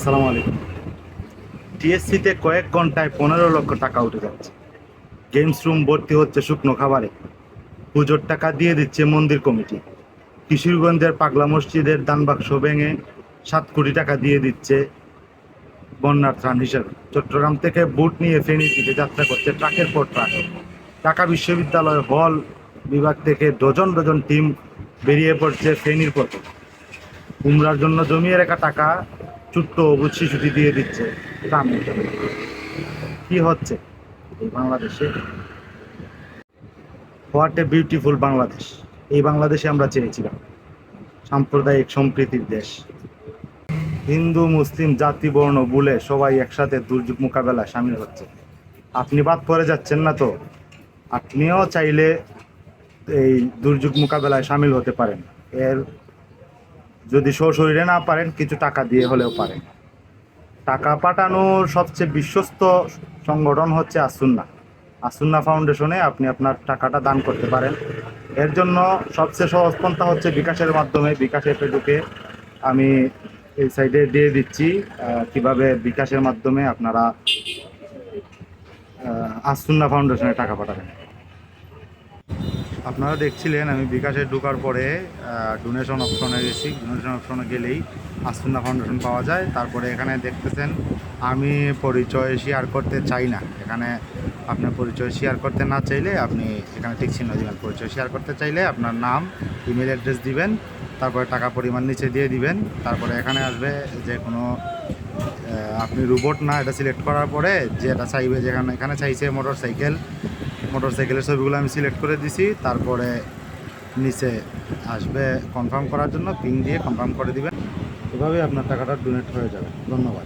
আসসালামু আলাইকুম। টিএসসিতে কয়েক ঘন্টায় 15 লক্ষ টাকা উঠে যাচ্ছে। গেমস রুম ভর্তি হচ্ছে শুকনো খাবারে। পুজোর টাকা দিয়ে দিচ্ছে মন্দির কমিটি। কিশোরগঞ্জের পাগলা মসজিদের দান বাক্স ভেঙে 7 কোটি টাকা দিয়ে দিচ্ছে বন্যার ত্রাণ হিসেবে। চট্টগ্রাম থেকে বুট নিয়ে ফেনীর দিকে যাত্রা করছে ট্রাকের পর ট্রাক। ঢাকা বিশ্ববিদ্যালয় হল বিভাগ থেকে ডজন ডজন টিম বেরিয়ে পড়ছে ফেনীর পথে। উমরার জন্য জমিয়ে রাখা টাকা ছোট্ট অবুঝ শিশুটি দিয়ে দিচ্ছে ত্রাণের জন্য। কি হচ্ছে এই বাংলাদেশে? What a beautiful Bangladesh! এই বাংলাদেশে আমরা চেয়েছিলাম, সাম্প্রদায়িক সম্প্রীতির দেশ। হিন্দু মুসলিম জাতি বর্ণ ভুলে সবাই একসাথে দুর্যোগ মোকাবেলায় সামিল হচ্ছে। আপনি বাদ পড়ে যাচ্ছেন না তো? আপনিও চাইলে এই দুর্যোগ মোকাবেলায় সামিল হতে পারেন। এর যদি সশরীরে না পারেন, কিছু টাকা দিয়ে হলেও পারেন। টাকা পাঠানোর সবচেয়ে বিশ্বস্ত সংগঠন হচ্ছে আসুন্না। আসুন্না ফাউন্ডেশনে আপনি আপনার টাকাটা দান করতে পারেন। এর জন্য সবচেয়ে সহজ পন্থা হচ্ছে বিকাশের মাধ্যমে। বিকাশ অ্যাপে ঢুকে আমি এই সাইডে দিয়ে দিচ্ছি কিভাবে বিকাশের মাধ্যমে আপনারা আসুন্না ফাউন্ডেশনে টাকা পাঠাবেন। আপনারা দেখছিলেন আমি বিকাশে ঢোকার পরে ডোনেশন অপশনে গেছি। ডোনেশন অপশনে গেলেই আসুন্না ফাউন্ডেশন পাওয়া যায়। তারপরে এখানে দেখতেছেন আমি পরিচয় শেয়ার করতে চাই না। এখানে আপনার পরিচয় শেয়ার করতে না চাইলে আপনি এখানে টিক চিহ্ন দিবেন। পরিচয় শেয়ার করতে চাইলে আপনার নাম, ইমেল অ্যাড্রেস দিবেন, তারপরে টাকা পরিমাণ নিচে দিয়ে দিবেন। তারপরে এখানে আসবে যে কোনো আপনি রোবট না, এটা সিলেক্ট করার পরে যেটা চাইবে, যেখানে এখানে চাইছে মোটরসাইকেলের ছবিগুলো আমি সিলেক্ট করে দিছি। তারপরে নিচে আসবে কনফার্ম করার জন্য, পিন দিয়ে কনফার্ম করে দিবেন। এভাবেই আপনার টাকাটা ডোনেট হয়ে যাবে। ধন্যবাদ।